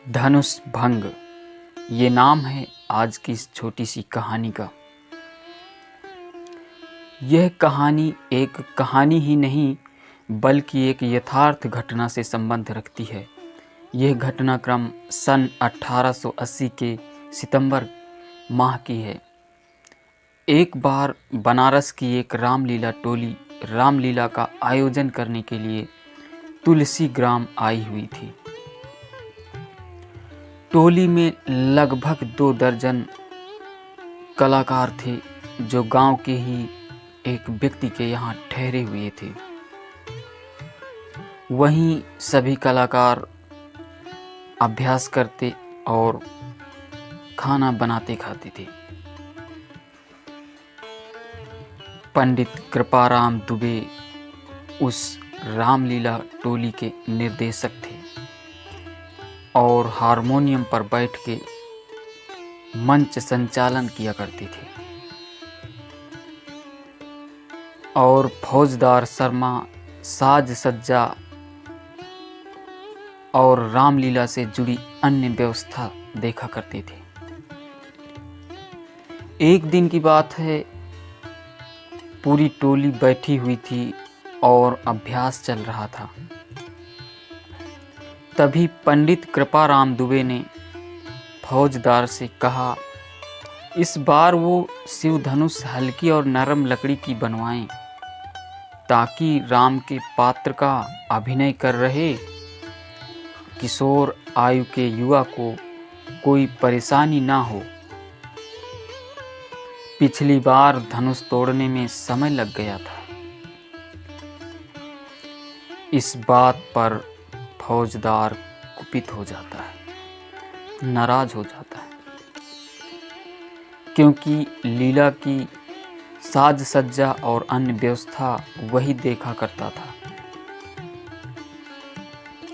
धनुष भंग, ये नाम है आज की इस छोटी सी कहानी का। यह कहानी एक कहानी ही नहीं बल्कि एक यथार्थ घटना से संबंध रखती है। यह घटनाक्रम सन 1880 के सितंबर माह की है। एक बार बनारस की एक रामलीला टोली रामलीला का आयोजन करने के लिए तुलसी ग्राम आई हुई थी। टोली में लगभग 2 दर्जन कलाकार थे जो गांव के ही एक व्यक्ति के यहाँ ठहरे हुए थे। वहीं सभी कलाकार अभ्यास करते और खाना बनाते खाते थे। पंडित कृपाराम दुबे उस रामलीला टोली के निर्देशक थे और हारमोनियम पर बैठ के मंच संचालन किया करते थे। और फौजदार शर्मा साज सज्जा और रामलीला से जुड़ी अन्य व्यवस्था देखा करते थे। एक दिन की बात है, पूरी टोली बैठी हुई थी और अभ्यास चल रहा था। तभी पंडित कृपाराम दुबे ने फौजदार से कहा, इस बार वो शिव धनुष हल्की और नरम लकड़ी की बनवाएं ताकि राम के पात्र का अभिनय कर रहे किशोर आयु के युवा को कोई परेशानी ना हो। पिछली बार धनुष तोड़ने में समय लग गया था। इस बात पर फौजदार कुपित हो जाता है, नाराज हो जाता है, क्योंकि लीला की साज सज्जा और अन्य व्यवस्था वही देखा करता था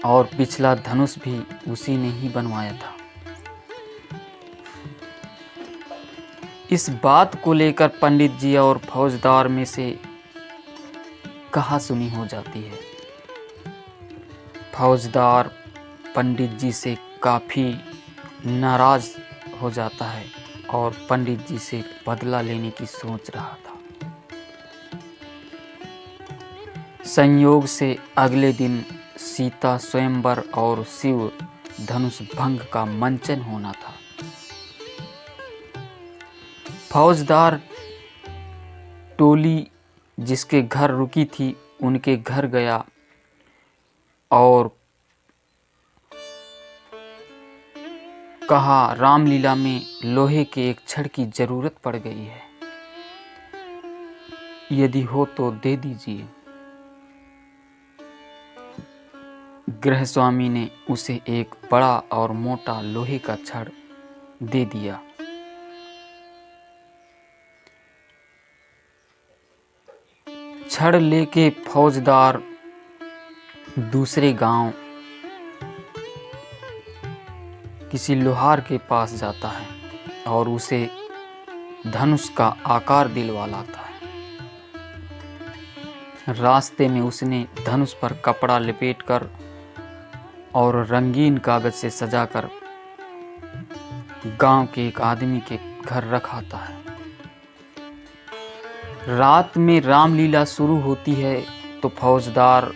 और पिछला धनुष भी उसी ने ही बनवाया था। इस बात को लेकर पंडित जी और फौजदार में से कहासुनी हो जाती है। फौजदार पंडित जी से काफ़ी नाराज हो जाता है और पंडित जी से बदला लेने की सोच रहा था। संयोग से अगले दिन सीता स्वयंवर और शिव धनुष भंग का मंचन होना था। फौजदार टोली जिसके घर रुकी थी उनके घर गया और कहा, रामलीला में लोहे के एक छड़ की जरूरत पड़ गई है, यदि हो तो दे दीजिए। गृहस्वामी ने उसे एक बड़ा और मोटा लोहे का छड़ दे दिया। छड़ लेके फौजदार दूसरे गांव किसी लोहार के पास जाता है और उसे धनुष का आकार दिलवा लाता है। रास्ते में उसने धनुष पर कपड़ा लपेटकर और रंगीन कागज से सजाकर गांव के एक आदमी के घर रख आता है। रात में रामलीला शुरू होती है तो फौजदार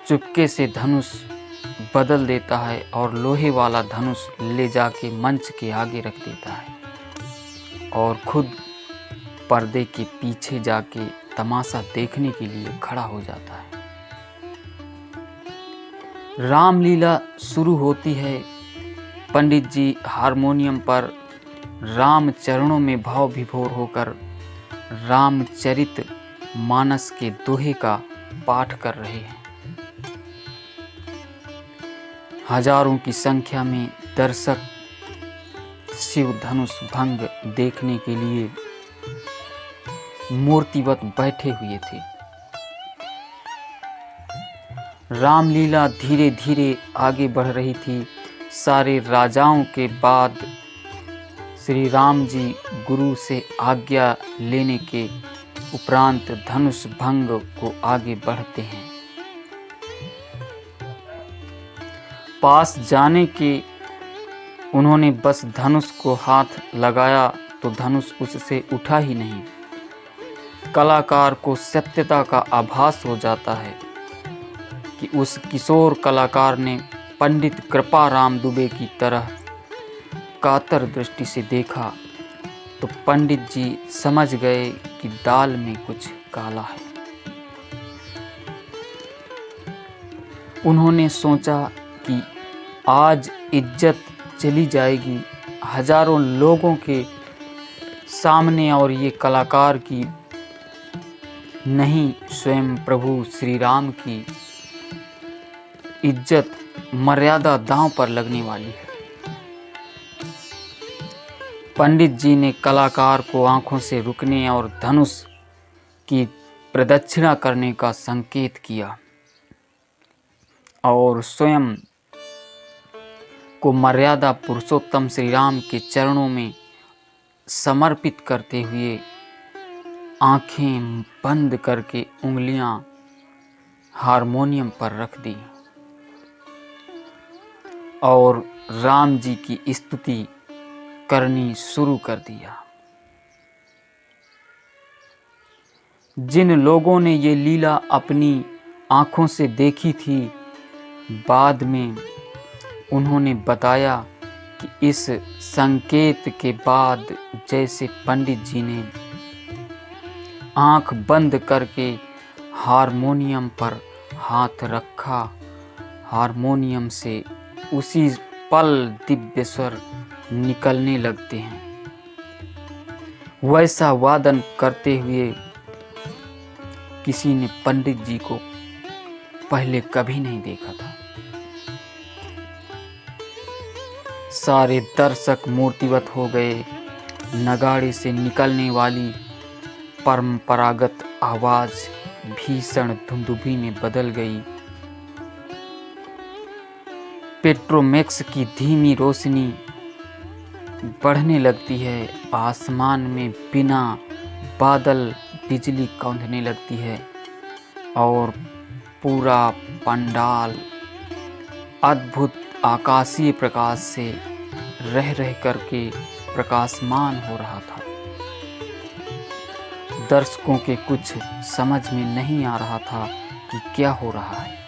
चुपके से धनुष बदल देता है और लोहे वाला धनुष ले जाके मंच के आगे रख देता है और खुद पर्दे के पीछे जाके तमाशा देखने के लिए खड़ा हो जाता है। रामलीला शुरू होती है। पंडित जी हारमोनियम पर राम चरणों में भाव विभोर होकर रामचरित मानस के दोहे का पाठ कर रहे हैं। हजारों की संख्या में दर्शक शिव धनुष भंग देखने के लिए मूर्तिवत बैठे हुए थे। रामलीला धीरे धीरे आगे बढ़ रही थी। सारे राजाओं के बाद श्री राम जी गुरु से आज्ञा लेने के उपरांत धनुष भंग को आगे बढ़ते हैं। पास जाने के उन्होंने बस धनुष को हाथ लगाया तो धनुष उससे उठा ही नहीं। कलाकार को सत्यता का आभास हो जाता है कि उस किशोर कलाकार ने पंडित कृपाराम दुबे की तरह कातर दृष्टि से देखा तो पंडित जी समझ गए कि दाल में कुछ काला है। उन्होंने सोचा कि आज इज्जत चली जाएगी हजारों लोगों के सामने और ये कलाकार की नहीं, स्वयं प्रभु श्री राम की इज्जत मर्यादा दांव पर लगने वाली है। पंडित जी ने कलाकार को आंखों से रुकने और धनुष की प्रदक्षिणा करने का संकेत किया और स्वयं को मर्यादा पुरुषोत्तम श्री राम के चरणों में समर्पित करते हुए आंखें बंद करके उंगलियां हारमोनियम पर रख दी और राम जी की स्तुति करनी शुरू कर दिया। जिन लोगों ने ये लीला अपनी आंखों से देखी थी, बाद में उन्होंने बताया कि इस संकेत के बाद जैसे पंडित जी ने आंख बंद करके हारमोनियम पर हाथ रखा, हारमोनियम से उसी पल दिव्य स्वर निकलने लगते हैं। वैसा वादन करते हुए किसी ने पंडित जी को पहले कभी नहीं देखा था। सारे दर्शक मूर्तिवत हो गए। नगाड़े से निकलने वाली परंपरागत आवाज भीषण धुंदुभी में बदल गई। पेट्रोमैक्स की धीमी रोशनी बढ़ने लगती है। आसमान में बिना बादल बिजली कौंधने लगती है और पूरा पंडाल अद्भुत आकाशीय प्रकाश से रह रह करके प्रकाशमान हो रहा था। दर्शकों के कुछ समझ में नहीं आ रहा था कि क्या हो रहा है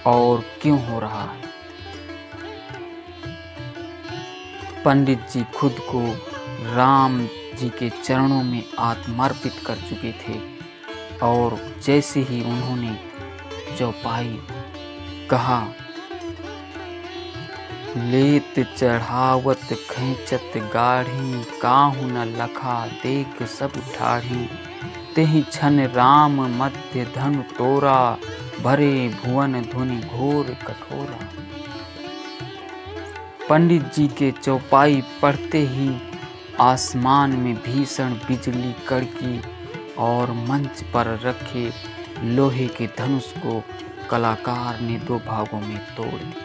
और क्यों हो रहा है। पंडित जी खुद को राम जी के चरणों में आत्मार्पित कर चुके थे और जैसे ही उन्होंने चौपाई कहा, लेत चढ़ावत खैंचत गाढ़ी, काहू न लखा देख सब ठाढ़ी, तेहि छन राम मध्य धनु तोरा, भरे भुवन धुनि घोर कठोरा। पंडित जी के चौपाई पढ़ते ही आसमान में भीषण बिजली कड़की और मंच पर रखे लोहे के धनुष को कलाकार ने दो भागों में तोड़ दिया।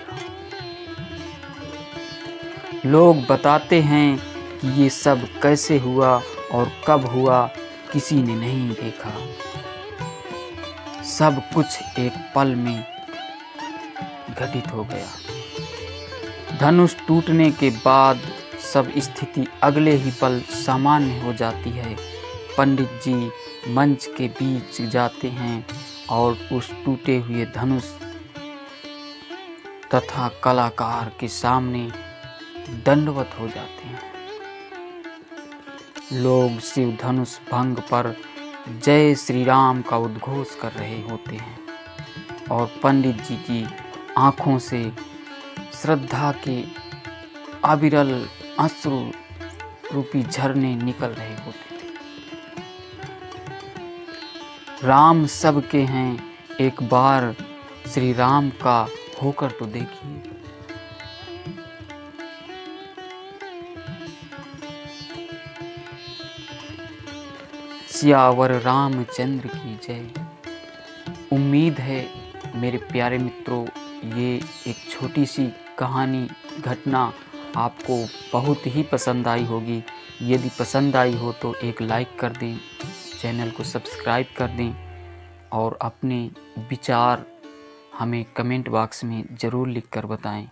लोग बताते हैं कि ये सब कैसे हुआ और कब हुआ, किसी ने नहीं देखा। सब कुछ एक पल में घटित हो गया। धनुष टूटने के बाद सब स्थिति अगले ही पल सामान्य हो जाती है। पंडित जी मंच के बीच जाते हैं और उस टूटे हुए धनुष तथा कलाकार के सामने दंडवत हो जाते हैं। लोग शिव धनुष भंग पर जय श्री राम का उद्घोष कर रहे होते हैं और पंडित जी की आंखों से श्रद्धा के अविरल अश्रु रूपी झरने निकल रहे होते थे। राम सबके हैं, एक बार श्री राम का होकर तो देखिए। सियावर रामचंद्र की जय। उम्मीद है मेरे प्यारे मित्रों, ये एक छोटी सी कहानी घटना आपको बहुत ही पसंद आई होगी। यदि पसंद आई हो तो एक लाइक कर दें, चैनल को सब्सक्राइब कर दें और अपने विचार हमें कमेंट बॉक्स में ज़रूर लिख कर बताएं।